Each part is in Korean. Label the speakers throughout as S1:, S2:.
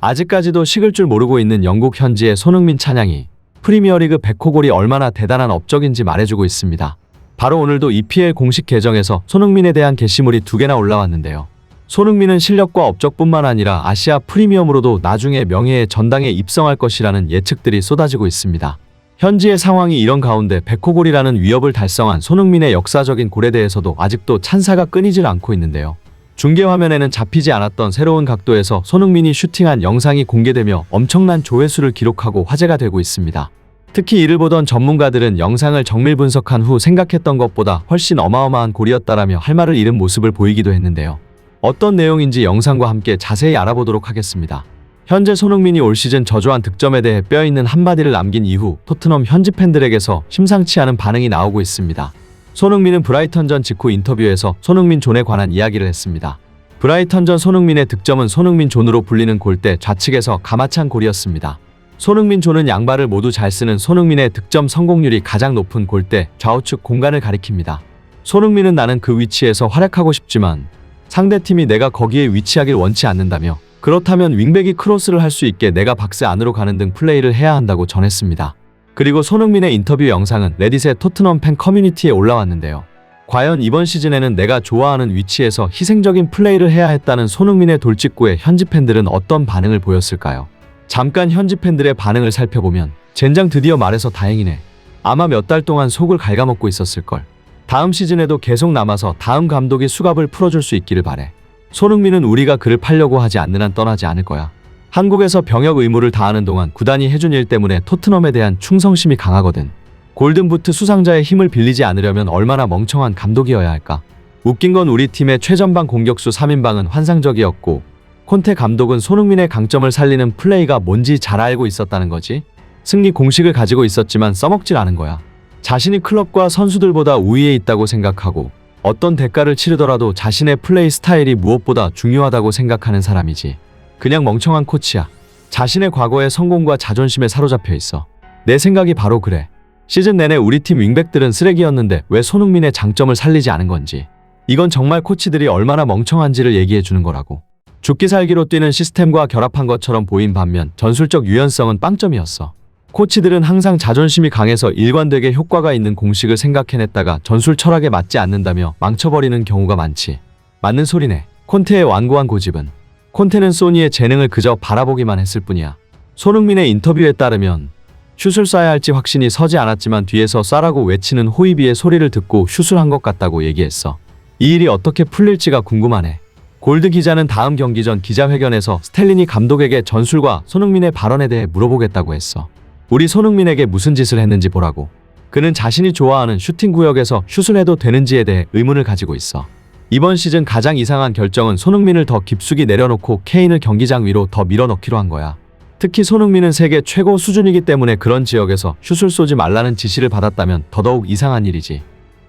S1: 아직까지도 식을 줄 모르고 있는 영국 현지의 손흥민 찬양이 프리미어리그 100호 골이 얼마나 대단한 업적인지 말해주고 있습니다. 바로 오늘도 EPL 공식 계정에서 손흥민에 대한 게시물이 2개나 올라왔는데요. 손흥민은 실력과 업적뿐만 아니라 아시아 프리미엄으로도 나중에 명예의 전당에 입성할 것이라는 예측들이 쏟아지고 있습니다. 현지의 상황이 이런 가운데 100호 골이라는 위협을 달성한 손흥민의 역사적인 골에 대해서도 아직도 찬사가 끊이질 않고 있는데요. 중계화면에는 잡히지 않았던 새로운 각도에서 손흥민이 슈팅한 영상이 공개되며 엄청난 조회수를 기록하고 화제가 되고 있습니다. 특히 이를 보던 전문가들은 영상을 정밀 분석한 후 생각했던 것보다 훨씬 어마어마한 골이었다라며 할 말을 잃은 모습을 보이기도 했는데요. 어떤 내용인지 영상과 함께 자세히 알아보도록 하겠습니다. 현재 손흥민이 올 시즌 저조한 득점에 대해 뼈있는 한마디를 남긴 이후 토트넘 현지 팬들에게서 심상치 않은 반응이 나오고 있습니다. 손흥민은 브라이턴전 직후 인터뷰에서 손흥민 존에 관한 이야기를 했습니다. 브라이턴전 손흥민의 득점은 손흥민 존으로 불리는 골대 좌측에서 가마찬 골이었습니다. 손흥민 존은 양발을 모두 잘 쓰는 손흥민의 득점 성공률이 가장 높은 골대 좌우측 공간을 가리킵니다. 손흥민은 나는 그 위치에서 활약하고 싶지만 상대팀이 내가 거기에 위치하길 원치 않는다며 그렇다면 윙백이 크로스를 할 수 있게 내가 박스 안으로 가는 등 플레이를 해야 한다고 전했습니다. 그리고 손흥민의 인터뷰 영상은 레딧의 토트넘 팬 커뮤니티에 올라왔는데요. 과연 이번 시즌에는 내가 좋아하는 위치에서 희생적인 플레이를 해야 했다는 손흥민의 돌직구에 현지 팬들은 어떤 반응을 보였을까요? 잠깐 현지 팬들의 반응을 살펴보면 젠장 드디어 말해서 다행이네. 아마 몇 달 동안 속을 갉아먹고 있었을걸. 다음 시즌에도 계속 남아서 다음 감독이 수갑을 풀어줄 수 있기를 바래. 손흥민은 우리가 그를 팔려고 하지 않는 한 떠나지 않을 거야. 한국에서 병역 의무를 다하는 동안 구단이 해준 일 때문에 토트넘에 대한 충성심이 강하거든. 골든부트 수상자의 힘을 빌리지 않으려면 얼마나 멍청한 감독이어야 할까. 웃긴 건 우리 팀의 최전방 공격수 3인방은 환상적이었고 콘테 감독은 손흥민의 강점을 살리는 플레이가 뭔지 잘 알고 있었다는 거지. 승리 공식을 가지고 있었지만 써먹질 않은 거야. 자신이 클럽과 선수들보다 우위에 있다고 생각하고 어떤 대가를 치르더라도 자신의 플레이 스타일이 무엇보다 중요하다고 생각하는 사람이지. 그냥 멍청한 코치야. 자신의 과거의 성공과 자존심에 사로잡혀 있어. 내 생각이 바로 그래. 시즌 내내 우리 팀 윙백들은 쓰레기였는데 왜 손흥민의 장점을 살리지 않은 건지. 이건 정말 코치들이 얼마나 멍청한지를 얘기해 주는 거라고. 죽기 살기로 뛰는 시스템과 결합한 것처럼 보인 반면 전술적 유연성은 빵점이었어. 코치들은 항상 자존심이 강해서 일관되게 효과가 있는 공식을 생각해냈다가 전술 철학에 맞지 않는다며 망쳐버리는 경우가 많지. 맞는 소리네. 콘테의 완고한 고집은. 콘테는 소니의 재능을 그저 바라보기만 했을 뿐이야. 손흥민의 인터뷰에 따르면 슛을 쏴야 할지 확신이 서지 않았지만 뒤에서 쏴라고 외치는 호이비의 소리를 듣고 슛을 한 것 같다고 얘기했어. 이 일이 어떻게 풀릴지가 궁금하네. 골드 기자는 다음 경기 전 기자회견에서 스텔리니 감독에게 전술과 손흥민의 발언에 대해 물어보겠다고 했어. 우리 손흥민에게 무슨 짓을 했는지 보라고. 그는 자신이 좋아하는 슈팅 구역에서 슛을 해도 되는지에 대해 의문을 가지고 있어. 이번 시즌 가장 이상한 결정은 손흥민을 더 깊숙이 내려놓고 케인을 경기장 위로 더 밀어넣기로 한 거야. 특히 손흥민은 세계 최고 수준이기 때문에 그런 지역에서 슛을 쏘지 말라는 지시를 받았다면 더더욱 이상한 일이지.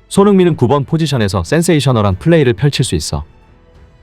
S1: 손흥민은 9번 포지션에서 센세이셔널한 플레이를 펼칠 수 있어.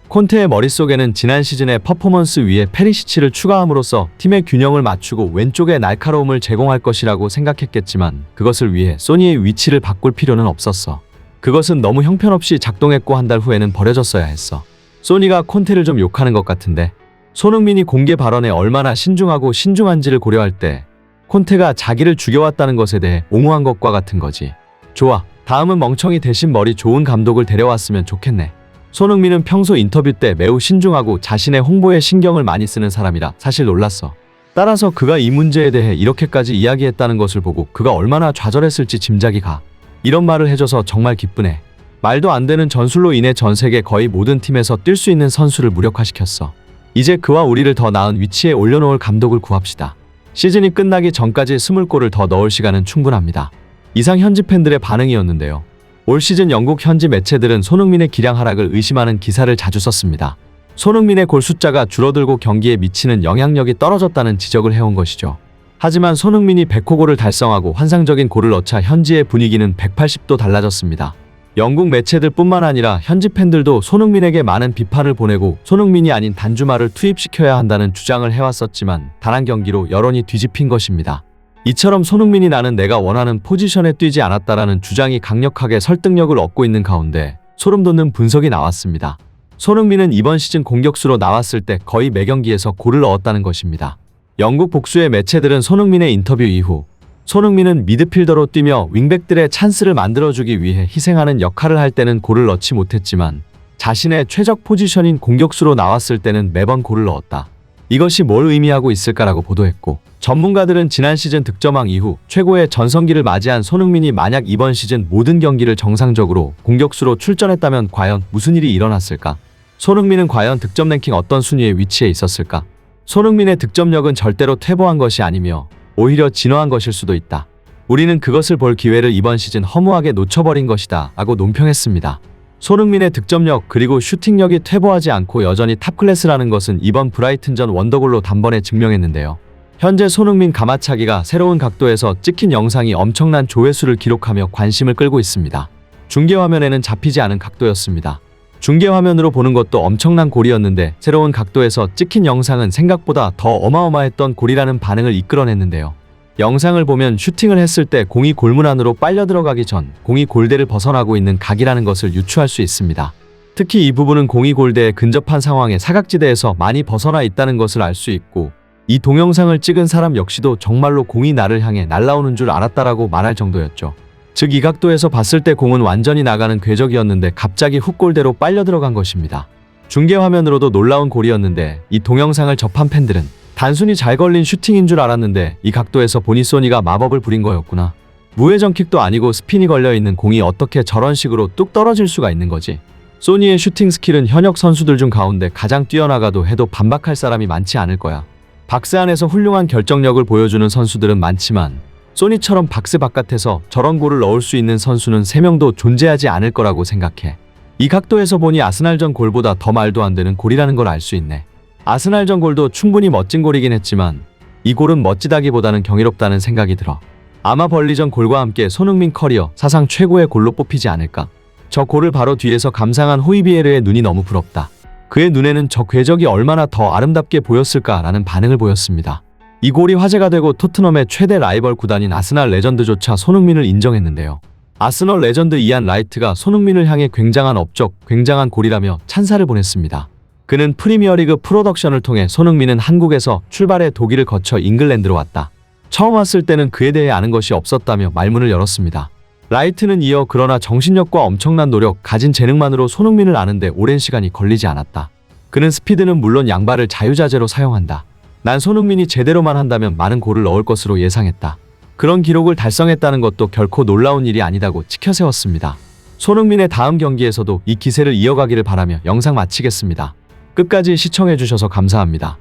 S1: 콘테의 머릿속에는 지난 시즌의 퍼포먼스 위에 페리시치를 추가함으로써 팀의 균형을 맞추고 왼쪽에 날카로움을 제공할 것이라고 생각했겠지만 그것을 위해 소니의 위치를 바꿀 필요는 없었어. 그것은 너무 형편없이 작동했고 한 달 후에는 버려졌어야 했어. 소니가 콘테를 좀 욕하는 것 같은데 손흥민이 공개 발언에 얼마나 신중하고 신중한지를 고려할 때 콘테가 자기를 죽여왔다는 것에 대해 옹호한 것과 같은 거지. 좋아. 다음은 멍청이 대신 머리 좋은 감독을 데려왔으면 좋겠네. 손흥민은 평소 인터뷰 때 매우 신중하고 자신의 홍보에 신경을 많이 쓰는 사람이라 사실 놀랐어. 따라서 그가 이 문제에 대해 이렇게까지 이야기했다는 것을 보고 그가 얼마나 좌절했을지 짐작이 가. 이런 말을 해줘서 정말 기쁘네. 말도 안 되는 전술로 인해 전 세계 거의 모든 팀에서 뛸 수 있는 선수를 무력화시켰어. 이제 그와 우리를 더 나은 위치에 올려놓을 감독을 구합시다. 시즌이 끝나기 전까지 20골을 더 넣을 시간은 충분합니다. 이상 현지 팬들의 반응이었는데요. 올 시즌 영국 현지 매체들은 손흥민의 기량 하락을 의심하는 기사를 자주 썼습니다. 손흥민의 골 숫자가 줄어들고 경기에 미치는 영향력이 떨어졌다는 지적을 해온 것이죠. 하지만 손흥민이 100호 골을 달성하고 환상적인 골을 넣자 현지의 분위기는 180도 달라졌습니다. 영국 매체들 뿐만 아니라 현지 팬들도 손흥민에게 많은 비판을 보내고 손흥민이 아닌 단주마를 투입시켜야 한다는 주장을 해왔었지만 단 한 경기로 여론이 뒤집힌 것입니다. 이처럼 손흥민이 나는 내가 원하는 포지션에 뛰지 않았다라는 주장이 강력하게 설득력을 얻고 있는 가운데 소름 돋는 분석이 나왔습니다. 손흥민은 이번 시즌 공격수로 나왔을 때 거의 매 경기에서 골을 넣었다는 것입니다. 영국 복수의 매체들은 손흥민의 인터뷰 이후 손흥민은 미드필더로 뛰며 윙백들의 찬스를 만들어주기 위해 희생하는 역할을 할 때는 골을 넣지 못했지만 자신의 최적 포지션인 공격수로 나왔을 때는 매번 골을 넣었다. 이것이 뭘 의미하고 있을까라고 보도했고, 전문가들은 지난 시즌 득점왕 이후 최고의 전성기를 맞이한 손흥민이 만약 이번 시즌 모든 경기를 정상적으로 공격수로 출전했다면 과연 무슨 일이 일어났을까? 손흥민은 과연 득점 랭킹 어떤 순위에 위치해 있었을까? 손흥민의 득점력은 절대로 퇴보한 것이 아니며 오히려 진화한 것일 수도 있다. 우리는 그것을 볼 기회를 이번 시즌 허무하게 놓쳐버린 것이다 라고 논평했습니다. 손흥민의 득점력 그리고 슈팅력이 퇴보하지 않고 여전히 탑클래스라는 것은 이번 브라이튼전 원더골로 단번에 증명했는데요. 현재 손흥민 가마차기가 새로운 각도에서 찍힌 영상이 엄청난 조회수를 기록하며 관심을 끌고 있습니다. 중계화면에는 잡히지 않은 각도였습니다. 중계화면으로 보는 것도 엄청난 골이었는데 새로운 각도에서 찍힌 영상은 생각보다 더 어마어마했던 골이라는 반응을 이끌어냈는데요. 영상을 보면 슈팅을 했을 때 공이 골문 안으로 빨려 들어가기 전 공이 골대를 벗어나고 있는 각이라는 것을 유추할 수 있습니다. 특히 이 부분은 공이 골대에 근접한 상황의 사각지대에서 많이 벗어나 있다는 것을 알 수 있고, 이 동영상을 찍은 사람 역시도 정말로 공이 나를 향해 날아오는 줄 알았다라고 말할 정도였죠. 즉 이 각도에서 봤을 때 공은 완전히 나가는 궤적이었는데 갑자기 훅 골대로 빨려 들어간 것입니다. 중계화면으로도 놀라운 골이었는데 이 동영상을 접한 팬들은 단순히 잘 걸린 슈팅인 줄 알았는데 이 각도에서 보니 소니가 마법을 부린 거였구나. 무회전킥도 아니고 스핀이 걸려있는 공이 어떻게 저런 식으로 뚝 떨어질 수가 있는 거지. 소니의 슈팅 스킬은 현역 선수들 중 가운데 가장 뛰어나가도 해도 반박할 사람이 많지 않을 거야. 박스 안에서 훌륭한 결정력을 보여주는 선수들은 많지만 소니처럼 박스 바깥에서 저런 골을 넣을 수 있는 선수는 3명도 존재하지 않을 거라고 생각해. 이 각도에서 보니 아스날전 골보다 더 말도 안 되는 골이라는 걸 알 수 있네. 아스날전 골도 충분히 멋진 골이긴 했지만 이 골은 멋지다기보다는 경이롭다는 생각이 들어. 아마 벌리전 골과 함께 손흥민 커리어 사상 최고의 골로 뽑히지 않을까. 저 골을 바로 뒤에서 감상한 호이비에르의 눈이 너무 부럽다. 그의 눈에는 저 궤적이 얼마나 더 아름답게 보였을까라는 반응을 보였습니다. 이 골이 화제가 되고 토트넘의 최대 라이벌 구단인 아스날 레전드조차 손흥민을 인정했는데요. 아스널 레전드 이안 라이트가 손흥민을 향해 굉장한 업적, 굉장한 골이라며 찬사를 보냈습니다. 그는 프리미어리그 프로덕션을 통해 손흥민은 한국에서 출발해 독일을 거쳐 잉글랜드로 왔다. 처음 왔을 때는 그에 대해 아는 것이 없었다며 말문을 열었습니다. 라이트는 이어 그러나 정신력과 엄청난 노력, 가진 재능만으로 손흥민을 아는데 오랜 시간이 걸리지 않았다. 그는 스피드는 물론 양발을 자유자재로 사용한다. 난 손흥민이 제대로만 한다면 많은 골을 넣을 것으로 예상했다. 그런 기록을 달성했다는 것도 결코 놀라운 일이 아니다고 치켜세웠습니다. 손흥민의 다음 경기에서도 이 기세를 이어가기를 바라며 영상 마치겠습니다. 끝까지 시청해주셔서 감사합니다.